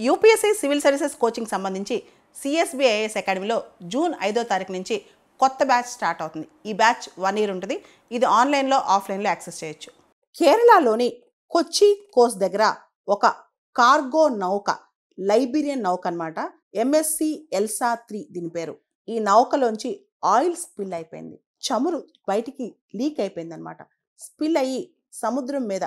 UPSC civil services coaching సంబంధించి CSBIS అకాడమీలో June 5వ తారీఖు నుంచి కొత్త బ్యాచ్ స్టార్ట్ అవుతుంది. ఈ బ్యాచ్ 1 ఇయర్ ఉంటుంది. ఇది ఆన్లైన్లో ఆఫ్లైన్లో యాక్సెస్ చేయొచ్చు. కేరళలోని కొచ్చి కోస్ట్ దగ్గర ఒక కార్గో నౌక, లైబీరియన్ నౌక అనమాట, ఎంఎస్సి ఎల్సా 3 దీని పేరు. ఈ నౌకలోంచి ఆయిల్ స్పిల్ అయిపోయింది. చమురు బయటికి లీక్ అయిపోయింది అనమాట. స్పిల్ అయ్యి సముద్రం మీద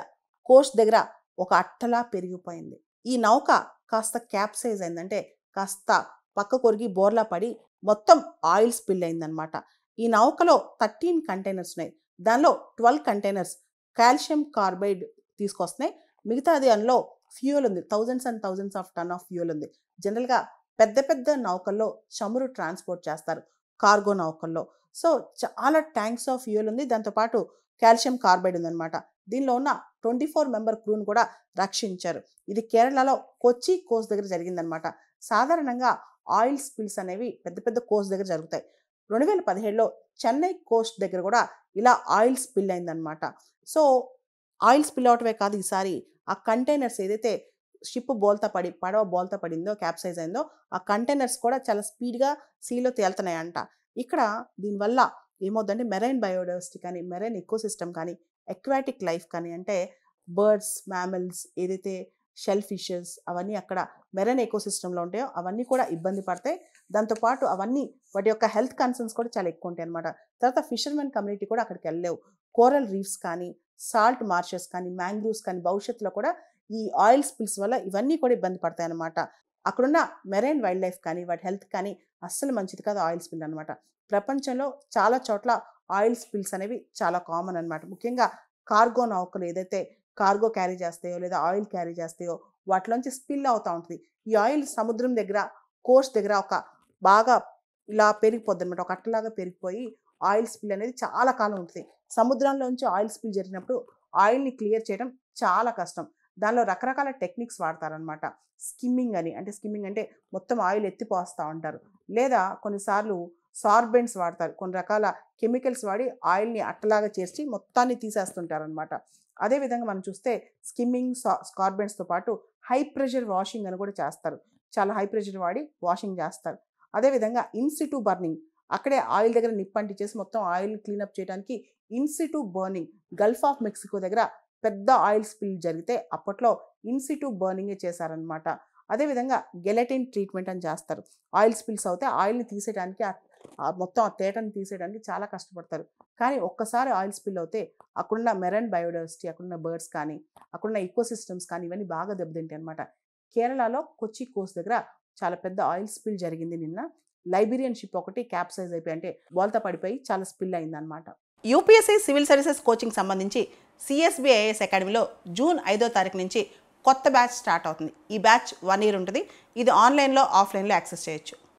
కోస్ట్ దగ్గర ఒక అట్టలా పెరిగిపోయింది. ఈ నౌక కాస్త క్యాప్సైజ్ అయిందంటే కాస్త పక్క కొరిగి బోర్లా పడి మొత్తం ఆయిల్ స్పిల్ అయిందనమాట. ఈ నౌకలో 13 కంటైనర్స్ ఉన్నాయి. దానిలో 12 కంటైనర్స్ కాల్షియం కార్బైడ్ తీసుకొస్తున్నాయి. మిగతాది అందులో ఫ్యూయల్ ఉంది. Thousands and thousands of ton of fuel ఉంది. జనరల్గా పెద్ద పెద్ద నౌకల్లో చమురు ట్రాన్స్పోర్ట్ చేస్తారు, కార్గో నౌకల్లో. సో చాలా ట్యాంక్స్ ఆఫ్ ఫ్యూయల్ ఉంది. దాంతోపాటు కాల్షియం కార్బైడ్ ఉందన్నమాట. దీనిలో ఉన్న 24 మెంబర్ క్రూను కూడా రక్షించారు. ఇది కేరళలో కొచ్చి కోస్ట్ దగ్గర జరిగిందనమాట. సాధారణంగా ఆయిల్ స్పిల్స్ అనేవి పెద్ద పెద్ద కోస్ట్ దగ్గర జరుగుతాయి. 2017లో చెన్నై కోస్ట్ దగ్గర కూడా ఇలా ఆయిల్ స్పిల్ అయిందనమాట. సో ఆయిల్ స్పిల్ అవటమే కాదు, ఈసారి ఆ కంటైనర్స్ ఏదైతే షిప్ బోల్తా పడి పడవ బోల్తా పడిందో, క్యాప్సైజ్ అయిందో, ఆ కంటైనర్స్ కూడా చాలా స్పీడ్గా సీలో తేలుతున్నాయంట. ఇక్కడ దీనివల్ల ఏమవుతుందంటే మెరైన్ బయోడైవర్సిటీ కానీ, మెరైన్ ఎకోసిస్టమ్ కానీ, ఎక్వాటిక్ లైఫ్ కానీ, అంటే బర్డ్స్, మ్యామల్స్, ఏదైతే షెల్ ఫిషెస్ అవన్నీ అక్కడ మెరైన్ ఎకోసిస్టంలో ఉంటాయో అవన్నీ కూడా ఇబ్బంది పడతాయి. దాంతోపాటు అవన్నీ వాటి యొక్క హెల్త్ కన్సర్న్స్ కూడా చాలా ఎక్కువ ఉంటాయి అనమాట. తర్వాత ఫిషర్మెన్ కమ్యూనిటీ కూడా అక్కడికి వెళ్ళలేవు. కోరల్ రీఫ్స్ కానీ, సాల్ట్ మార్షెస్ కానీ, మ్యాంగ్రూవ్స్ కానీ భవిష్యత్తులో కూడా ఈ ఆయిల్ స్పిల్స్ వల్ల ఇవన్నీ కూడా ఇబ్బంది పడతాయి అనమాట. అక్కడున్న మెరైన్ వైల్డ్ లైఫ్ కానీ, వాటి హెల్త్ కానీ అస్సలు మంచిది కాదు ఆయిల్ స్పిల్ అనమాట. ప్రపంచంలో చాలా చోట్ల ఆయిల్ స్పిల్స్ అనేవి చాలా కామన్ అనమాట. ముఖ్యంగా కార్గో నౌకలు ఏదైతే కార్గో క్యారీ చేస్తాయో లేదా ఆయిల్ క్యారీ చేస్తాయో వాటిలోంచి స్పిల్ అవుతూ ఉంటుంది. ఈ ఆయిల్ సముద్రం దగ్గర, కోస్ట్ దగ్గర ఒక బాగా ఇలా పెరిగిపోద్ది అనమాట. ఒక అట్టలాగా పెరిగిపోయి ఆయిల్ స్పిల్ అనేది చాలా కాలం ఉంటుంది. సముద్రంలోంచి ఆయిల్ స్పిల్ జరిగినప్పుడు ఆయిల్ని క్లియర్ చేయడం చాలా కష్టం. దానిలో రకరకాల టెక్నిక్స్ వాడతారనమాట. స్కిమ్మింగ్ అని, అంటే స్కిమ్మింగ్ అంటే మొత్తం ఆయిల్ ఎత్తిపోస్తూ ఉంటారు. లేదా కొన్నిసార్లు సార్బెంట్స్ వాడతారు. కొన్ని రకాల కెమికల్స్ వాడి ఆయిల్ని అట్టలాగా చేర్చి మొత్తాన్ని తీసేస్తుంటారనమాట. అదేవిధంగా మనం చూస్తే స్కిమ్మింగ్, సార్బెంట్స్తో పాటు హై ప్రెషర్ వాషింగ్ అని కూడా చేస్తారు. చాలా హై ప్రెషర్ వాడి వాషింగ్ చేస్తారు. అదేవిధంగా ఇన్సిటు బర్నింగ్, అక్కడే ఆయిల్ దగ్గర నిప్పంటి చేసి మొత్తం ఆయిల్ క్లీనప్ చేయడానికి in situ burning. Gulf of Mexico దగ్గర పెద్ద ఆయిల్ స్పిల్ జరిగితే అప్పట్లో ఇన్సిటు బర్నింగే చేశారనమాట. అదేవిధంగా గెలటిన్ ట్రీట్మెంట్ అని చేస్తారు. ఆయిల్ స్పిల్స్ అవుతే ఆయిల్ని తీసేయడానికి, మొత్తం ఆ తేటని తీసేయడానికి చాలా కష్టపడతారు. కానీ ఒక్కసారి ఆయిల్ స్పిల్ అవుతే అక్కడున్న మెరైన్ బయోడైవర్సిటీ, అక్కడున్న బర్డ్స్ కానీ, అక్కడున్న ఈకోసిస్టమ్స్ కానీ ఇవన్నీ బాగా దెబ్బతింటాయి అనమాట. కేరళలో కొచ్చి కోస్ట్ దగ్గర చాలా పెద్ద ఆయిల్ స్పిల్ జరిగింది నిన్న. లైబీరియన్ షిప్ ఒకటి క్యాప్సైజ్ అయిపోయి, అంటే బోల్తా పడిపోయి చాలా స్పిల్ అయిందనమాట. యూపీఎస్సీ సివిల్ సర్వీసెస్ కోచింగ్ సంబంధించి సిఎస్బిఐఎస్ అకాడమీలో జూన్ 5వ తారీఖు నుంచి కొత్త బ్యాచ్ స్టార్ట్ అవుతుంది. ఈ బ్యాచ్ 1 ఇయర్ ఉంటుంది. ఇది ఆన్లైన్లో ఆఫ్లైన్లో యాక్సెస్ చేయొచ్చు.